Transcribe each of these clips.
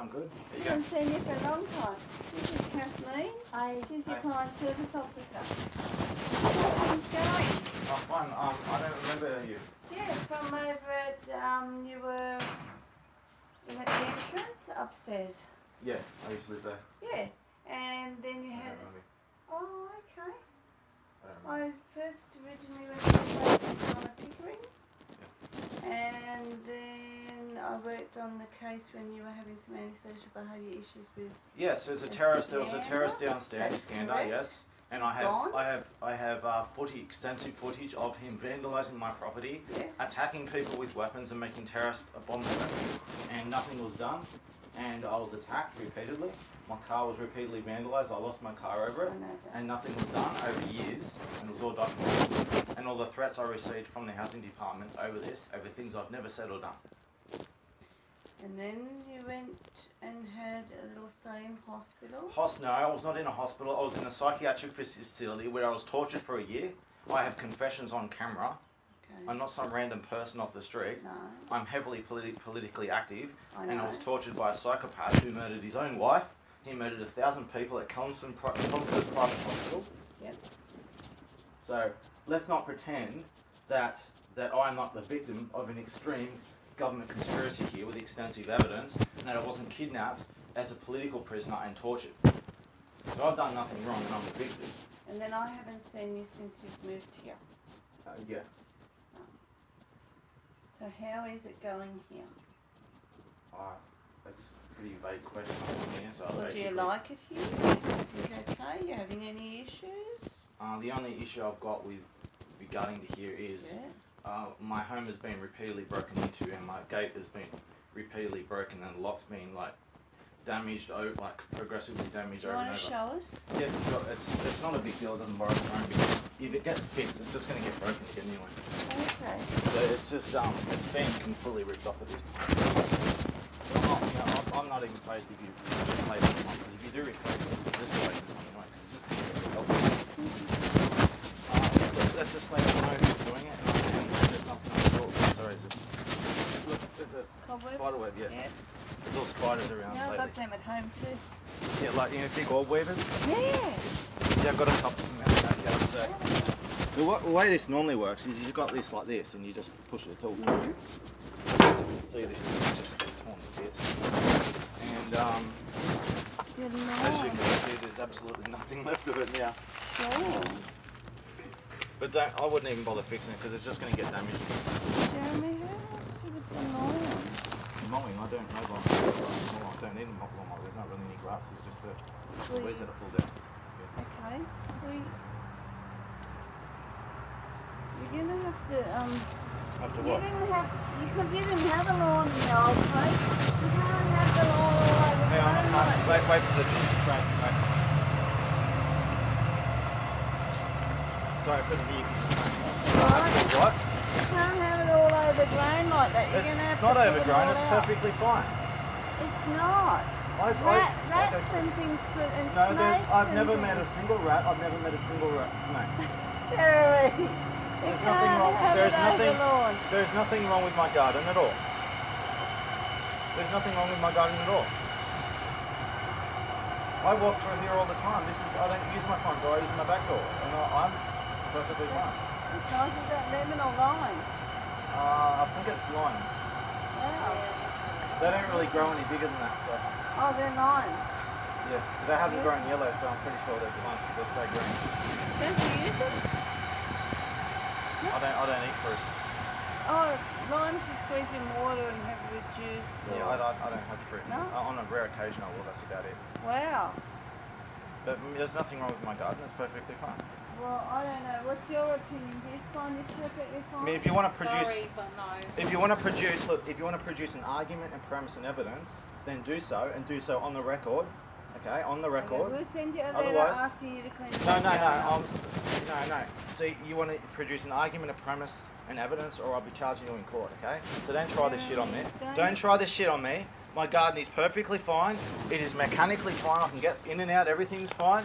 I'm good. I haven't seen you for a long time. This is Kathleen. Hi. She's your Hi. client service officer. How's things going? Oh, fine. I don't remember you. Yeah, from over at, you were in at the entrance upstairs. Yeah, I used to live there. Yeah, and then you I had, don't remember. oh, okay. I don't remember. I first originally went to the place on a Pickering. And then I worked on the case when you were having some antisocial behaviour issues with. Yes, there's a It's terrorist. There was a Scander. terrorist downstairs. That's Scander, correct. yes. And He's gone. I have extensive footage of him vandalising my property, Yes. attacking people with weapons, and making terrorist abominations. And nothing was done. And I was attacked repeatedly. My car was repeatedly vandalised. I lost my car over it. I know that. And nothing was done over years, and it was all documented. And all the threats I received from the housing department over this, over things I've never said or done. And then you went and had a little stay in hospital. No, I was not in a hospital. I was in a psychiatric facility where I was tortured for a year. I have confessions on camera. Okay. I'm not some random person off the street. No, I'm heavily politically active, I and I know. was tortured by a psychopath who murdered his own wife. He murdered 1,000 people at Chelmsford Private Hospital. Yep. So let's not pretend that I'm not the victim of an extreme government conspiracy here with extensive evidence, and that I wasn't kidnapped as a political prisoner and tortured. So I've done nothing wrong, and I'm the victim. And then I haven't seen you since you've moved here. Yeah. So how is it going here? That's a pretty vague question I can answer. Well, do you basically. like it here? Is everything okay? You having any issues? The only issue I've got with regarding to here is Yeah. my home has been repeatedly broken into, and my gate has been repeatedly broken, and the lock's been damaged, like progressively damaged Do you over and want to over. show us? Yeah, sure. It's not a big deal. It doesn't borrow the home because if it gets fixed, it's just going to get broken again anyway. Okay. So it's just it's been completely ripped off at this point. So I'm not even phased if you replace this one, because if you do replace this replace this one anyway, because it's just going to get helpful. Let's just say the home is doing it, and there's nothing on the door. Sorry, look, there's a Cobweb? spider web. Yeah, Yeah. there's all spiders around Yeah, I've lately. got them at home too. Yeah, like big orb weavers. Yeah. Yeah, I've got a couple of them out the backyard. So the way this normally works is you've got this like this, and you just push it. It's all. See, this is just torn to bits. And Good as you night. can see, there's absolutely nothing left of it now. Oh. But I wouldn't even bother fixing it because it's just going to get damaged. Jeremy, how much of it's annoying? Mowing, I don't know. I don't need a mower. There's not really any grass. It's just the weeds that are pulled out. Okay. You're gonna have to After You what? didn't have because you didn't have a lawn in the old place. You can't have the lawn all over Hang on, the road. wait for the wait. Sorry for the view. Right. What? You can't have it all overgrown like that. You're gonna have It's not to overgrown. It It's out. perfectly fine. It's not. Rats and things could and No, snakes. I've and never things. met a single rat. I've never met a single rat snake. Jeremy, you There's can't nothing wrong. have There's it nothing. overlawn. There's nothing wrong with my garden at all. There's nothing wrong with my garden at all. I walk through here all the time. I don't use my front door. I use my back door, and I'm perfectly fine. Because of that lemon or lines. I think it's limes. Wow. They don't really grow any bigger than that, so Oh, they're lines. yeah. They haven't grown yellow, so I'm pretty sure they're limes because they stay green. Don't you use it? I don't eat fruit. Oh, limes you squeeze in water and have with juice. Yeah, or- I don't have fruit. No? On a rare occasion I will. That's about it. Wow. But there's nothing wrong with my garden. It's perfectly fine. Well, I don't know. What's your opinion? Do you find this perfectly fine? I mean, if you want to produce, Sorry, but no. if you want to produce an argument and premise and evidence, then do so, and do so on the record. Okay, on the record. Okay, we'll send you a letter Otherwise- asking you to clean it No, up. no. See, you want to produce an argument, a premise, and evidence, or I'll be charging you in court. Okay? So don't try this shit on me. Don't try this shit on me. My garden is perfectly fine. It is mechanically fine. I can get in and out. Everything's fine.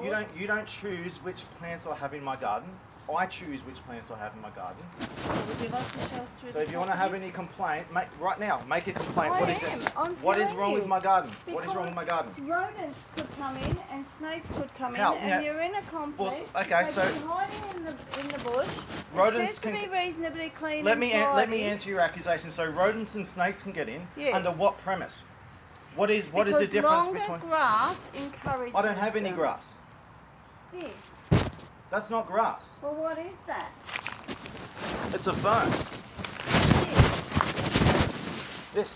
You don't choose which plants I have in my garden. I choose which plants I have in my garden. Would you like to show us through So the if you want to have property? any complaint, make a complaint. I What is am. it? I'm What is telling wrong you. with my garden? What is wrong with my garden? Rodents could come in and snakes could come How? in, and Yeah. you're in a complex. Well, okay, they so- could be hiding in the bush. Rodents It says to can- be reasonably clean Let and me tidy. answer your accusation. So rodents and snakes can get in. Yes. Under what premise? What is the Because difference longer between? grass encourages I don't have any them. grass. This. That's not grass. Well, what is that? It's a fern. This. This.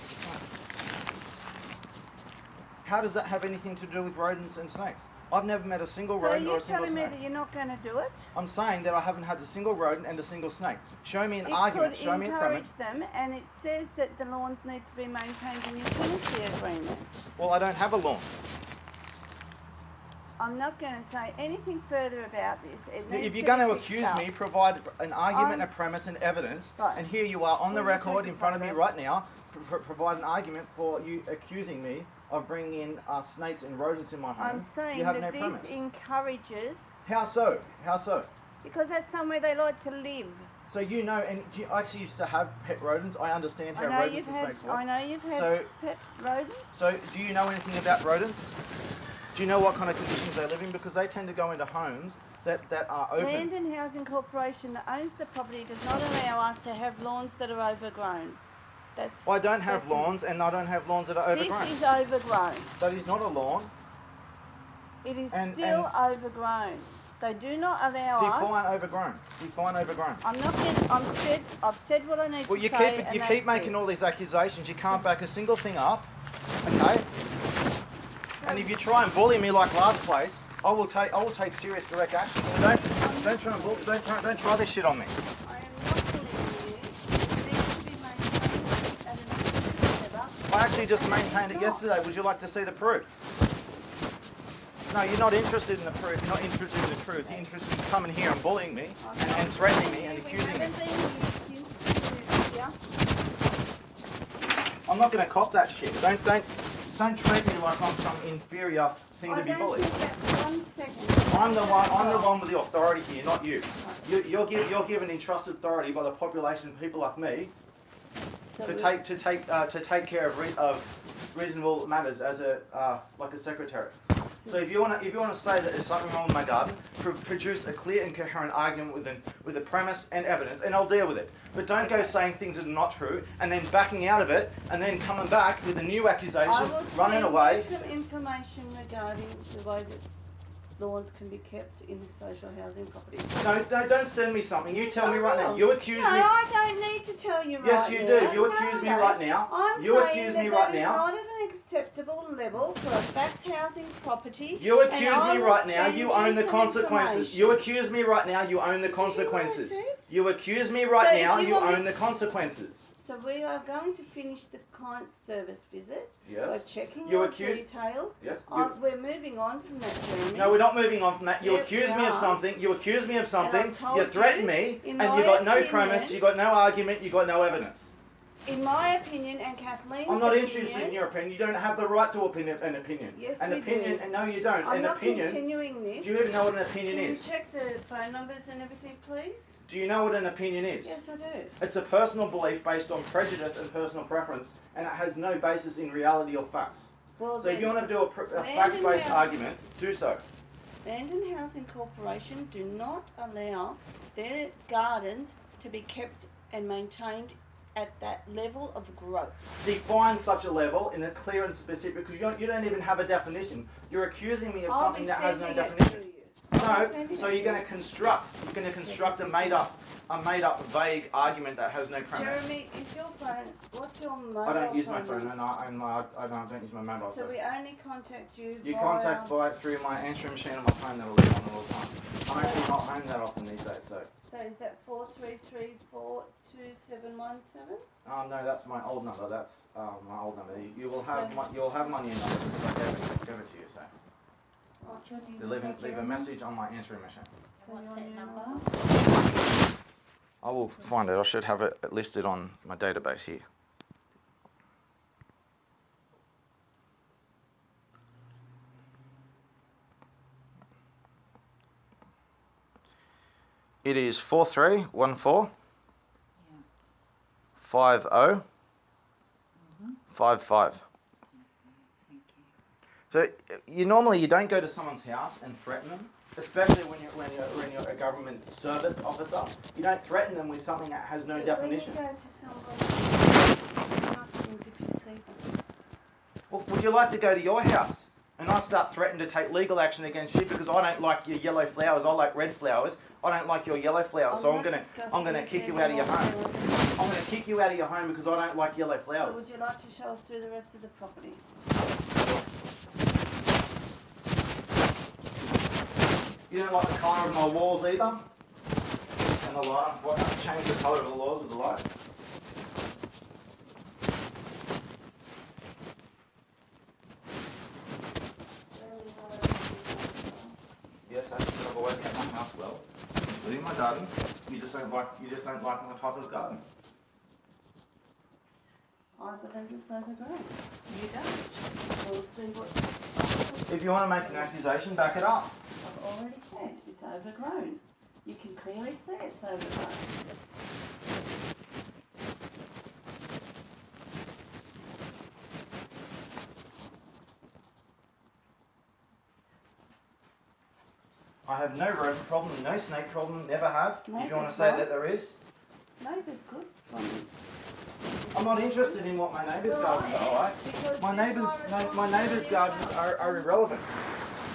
How does that have anything to do with rodents and snakes? I've never met a single So rodent or you're a single telling me snake. that you're not going to do it? I'm saying that I haven't had a single rodent and a single snake. Show me an It argument. could Show me a encourage premise. them, and it says that the lawns need to be maintained in your tenancy agreement. Well, I don't have a lawn. I'm not going to say anything further about this. It needs If you're to going to be fixed accuse up. me, provide an argument, I'm- a premise, and evidence. Right. And here you are on the Well, you record take in the front of me photograph. right now. Provide an argument for you accusing me of bringing in snakes and rodents in my home. I'm saying you have that no this premise. encourages, How so? How so? because that's somewhere they like to live. So you know, and you actually used to have pet rodents. I understand how I know rodents you've and had. snakes work. I know you've had So- pet rodents. So, do you know anything about rodents? Do you know what kind of conditions they live in? Because they tend to go into homes that are open. Land and Housing Corporation that owns the property does not allow us to have lawns that are overgrown. That's. I don't have that's- lawns, and I don't have lawns that are overgrown. This is overgrown. That is not a lawn. It is And- still overgrown. They do not allow Define us. overgrown. Define overgrown. I'm not getting. I've said what I need Well, to you say. keep and you that's keep making it. all these accusations. You can't back a single thing up. Okay. And if you try and bully me like last place, I will take serious direct action. Don't try this shit on me. I am not bullying you. It needs to be maintained at an appropriate level. I actually just And maintained it it's not. yesterday. Would you like to see the proof? No, you're not interested in the proof. You're not interested in the truth. You're interested in coming here and bullying me and threatening me and accusing me. I'm not going to cop that shit. Don't treat me like I'm some inferior thing to be bullied. I'm the one with the authority here, not you. You're given entrusted authority by the population of people like me to take care of reasonable matters as like a secretary. So if you want to say that there's something wrong with my garden, produce a clear and coherent argument with a premise and evidence, and I'll deal with it. But don't go saying things that are not true and then backing out of it and then coming back with a new accusation, running away. Some information regarding the way that lawns can be kept in social housing properties. No, don't send me something. You Yes, tell me I right now. will. You accuse No, me. I don't need to tell you right now. Yes, you do. You No, accuse me no. right now. I'm You saying accuse that me that right is now. not at an acceptable level for a fax housing property. You and accuse I me will right now. send You own the some consequences. information. You accuse me right now. You own the Did you hear what I consequences. said? You accuse me right So if now. you You want me- own the consequences. So we are going to finish the client service visit by Yes. checking You your accuse- details. Yes. We're moving on from that, Jeremy. No, we're not moving on from that. You Yep, accuse we me of are. something. You accuse me of something. I've told You threaten you, me, in and my you got no opinion- premise. You got no argument. You got no evidence. In my opinion and Kathleen's I'm not opinion, interested in your opinion. You don't have the right to an opinion. Yes, an we opinion, do. and no, you don't. I'm An not opinion. continuing this. Do you even know what an opinion Can you is? check the phone numbers and everything, please? Do you know what an opinion is? Yes, I do. It's a personal belief based on prejudice and personal preference, and it has no basis in reality or facts. Well, So if you then, want to do a Land fact-based and argument, do so. Land and Housing Corporation do not allow their gardens to be kept and maintained at that level of growth. Define such a level in a clear and specific, because you don't even have a definition. You're accusing me of I'll something be that has no sending it definition. to you. No, so you're going to construct a made up vague argument that has no premise. Jeremy, is your phone, what's your mobile I don't use my phone, number? and I don't use my mobile. So So we only contact you you via... contact through my answering machine on my phone that'll leave on all the time. I'm actually not home that often these days, so. So is that 433427717? No, that's my old number. That's my old number. You'll have my new number because I gave it to you. So What's your new leave number, a Jeremy? message on my answering machine. What's that number? I will find it. I should have it listed on my database here. It is 4314 Yeah. 50 55. Thank you. So you normally don't go to someone's house and threaten them, especially when you're a government service officer. You don't threaten them with something that has no definition. When you go to somebody, nothing if you see them. Well, would you like to go to your house and I start threatening to take legal action against you because I don't like your yellow flowers, I like red flowers. I don't like your yellow flowers, so I'm gonna kick you out of your home. I'm gonna kick you out of your home because I don't like yellow So flowers. would you like to show us through the rest of the property? You don't like the colour of my walls either? And the light, I've changed the colour of the walls with the light. Yes, I've always kept my house well, including my garden. You just don't like my type of garden. I believe it's overgrown. You don't. We'll see what. If you want to make an accusation, back it up. I've already said it's overgrown. You can clearly see it's overgrown. I have no rodent problem, no snake problem, never have. No, If you want that's to say right. that there is. Neighbour's good from it. I'm not interested in what my neighbour's gardens are like. Because My neighbour's gardens are irrelevant.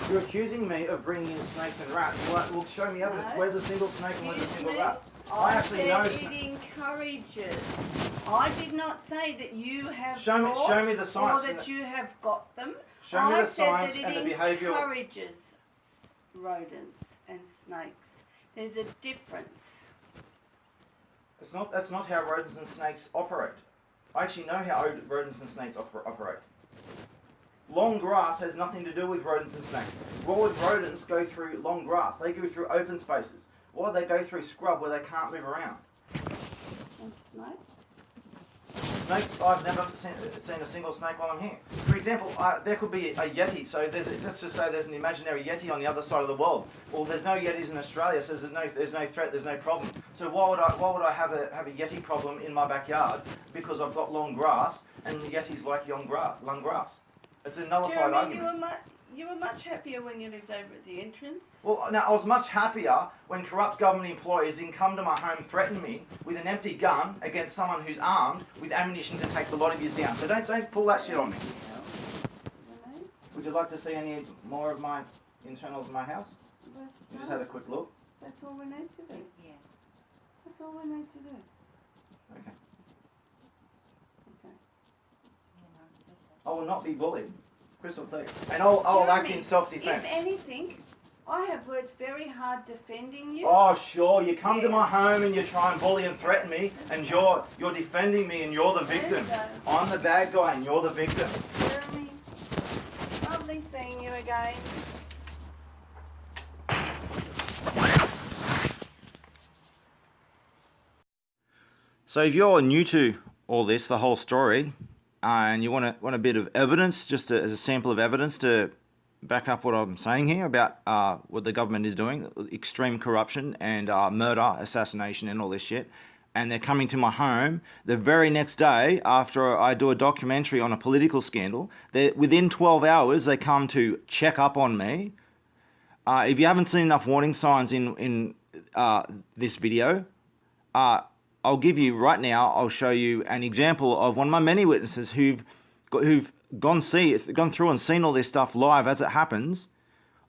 You're accusing me of bringing in snakes and rats. Well, show me evidence. No. Where's a single snake and where's a Excuse single me. rat? I actually said know it snakes. encourages. I did not say that you have Show me the brought science or and that you have got them. Show me I the said science that and the it behavioural. encourages rodents and snakes. There's a difference. That's not how rodents and snakes operate. I actually know how rodents and snakes operate. Long grass has nothing to do with rodents and snakes. Rodents go through long grass. They go through open spaces. Or they go through scrub where they can't move around. And snakes? Snakes, I've never seen a single snake while I'm here. For example, there could be a yeti. So let's just say there's an imaginary yeti on the other side of the world. Well, there's no yetis in Australia, so there's no threat, there's no problem. So why would I have a yeti problem in my backyard because I've got long grass and the yeti's like long grass? It's a nullified Jeremy, argument. you were much happier when you lived over at the entrance. Well, now I was much happier when corrupt government employees didn't come to my home, threaten me with an empty gun against someone who's armed with ammunition to take the lot of you down. So don't pull that shit on me. Would you like to see any more of my internals of my house? You just had a quick look. That's all we need to do. Yeah. That's all we need to do. Okay. Okay. I will not be bullied. Crystal clear. And I'll act in self-defense. If anything, I have worked very hard defending you. Oh, sure. You come to Yeah. my home and you try and bully and threaten me, and you're defending me, and you're the There you victim. go. I'm the bad guy, and you're the victim. Jeremy, lovely seeing you again. So if you're new to all this, the whole story, and you want a bit of evidence, just as a sample of evidence to back up what I'm saying here about what the government is doing, extreme corruption and murder, assassination and all this shit, and they're coming to my home the very next day after I do a documentary on a political scandal, within 12 hours they come to check up on me. If you haven't seen enough warning signs in this video, I'll give you right now, I'll show you an example of one of my many witnesses who've gone through and seen all this stuff live as it happens.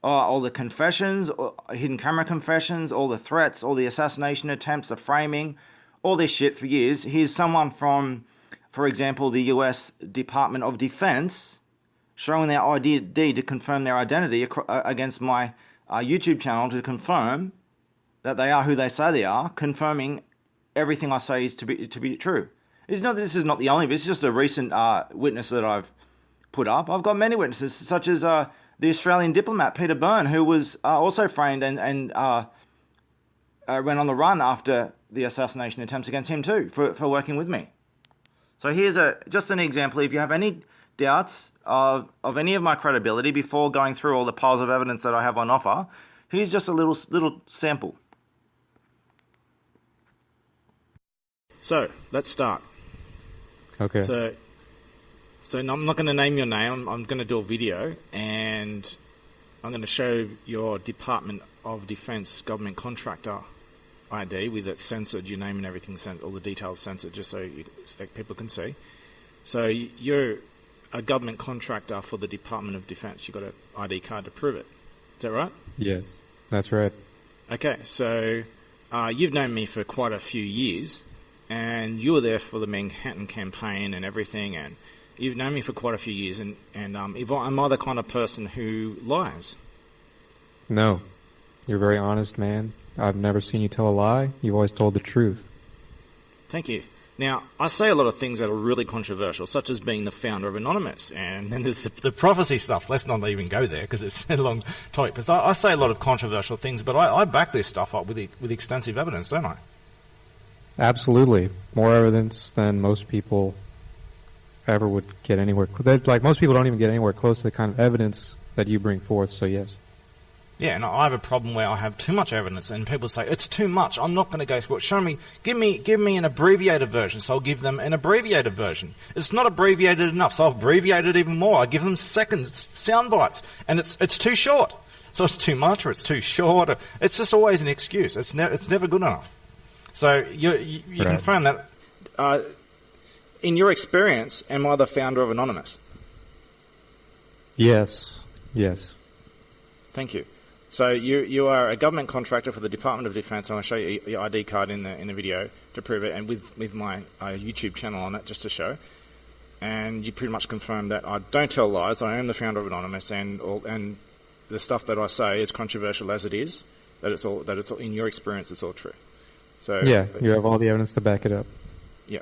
All the confessions, hidden camera confessions, all the threats, all the assassination attempts, the framing, all this shit for years. Here's someone from, for example, the US Department of Defense showing their ID to confirm their identity against my YouTube channel to confirm that they are who they say they are, confirming everything I say is to be true. This is not the only, but it's just a recent witness that I've put up. I've got many witnesses, such as the Australian diplomat Peter Byrne, who was also framed and went on the run after the assassination attempts against him too for working with me. So here's just an example. If you have any doubts of any of my credibility before going through all the piles of evidence that I have on offer, here's just a little sample. So let's start. Okay. So I'm not going to name your name. I'm going to do a video, and I'm going to show your Department of Defence government contractor ID with it censored, your name and everything, all the details censored, just so people can see. So you're a government contractor for the Department of Defence. You've got an ID card to prove it. Is that right? Yes, that's right. Okay, so you've known me for quite a few years, and you were there for the Manhattan campaign and everything, and you've known me for quite a few years, and am I the kind of person who lies? No, you're a very honest man. I've never seen you tell a lie. You've always told the truth. Thank you. Now, I say a lot of things that are really controversial, such as being the founder of Anonymous, and then there's the prophecy stuff. Let's not even go there, because it's a long topic. But I say a lot of controversial things, but I back this stuff up with extensive evidence, don't I? Absolutely. More evidence than most people ever would get anywhere. Like, most people don't even get anywhere close to the kind of evidence that you bring forth, so yes. Yeah, and I have a problem where I have too much evidence, and people say, it's too much, I'm not going to go through it. Show me, give me an abbreviated version, so I'll give them an abbreviated version. It's not abbreviated enough, so I'll abbreviate it even more. I give them seconds, sound bites, and it's too short. So it's too much, or it's too short, or it's just always an excuse. It's never good enough. So you Right. confirm that, in your experience, am I the founder of Anonymous? Yes. Thank you. So you are a government contractor for the Department of Defence. I'm going to show you your ID card in the video to prove it, and with my YouTube channel on it, just to show. And you pretty much confirm that I don't tell lies. I am the founder of Anonymous, and the stuff that I say, as controversial as it is, that it's all in your experience, it's all true. So Yeah, you have all the evidence to back it up. Yeah.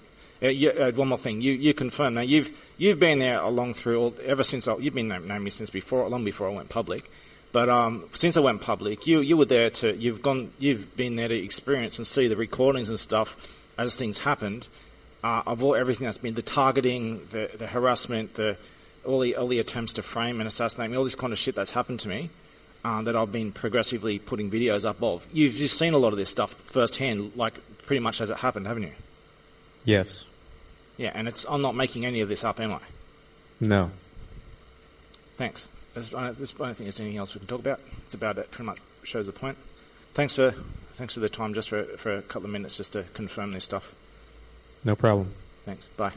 One more thing. You confirm that you've been there ever since you've been knowing me since long before I went public. But since I went public, you were there you've been there to experience and see the recordings and stuff as things happened, of everything that's been the targeting, the harassment, all the attempts to frame and assassinate me, all this kind of shit that's happened to me, that I've been progressively putting videos up of. You've just seen a lot of this stuff firsthand, like pretty much as it happened, haven't you? Yes. Yeah, and I'm not making any of this up, am I? No. Thanks. I don't think there's anything else we can talk about. It's about it. Pretty much shows the point. Thanks for the time, just for a couple of minutes, just to confirm this stuff. No problem. Thanks. Bye.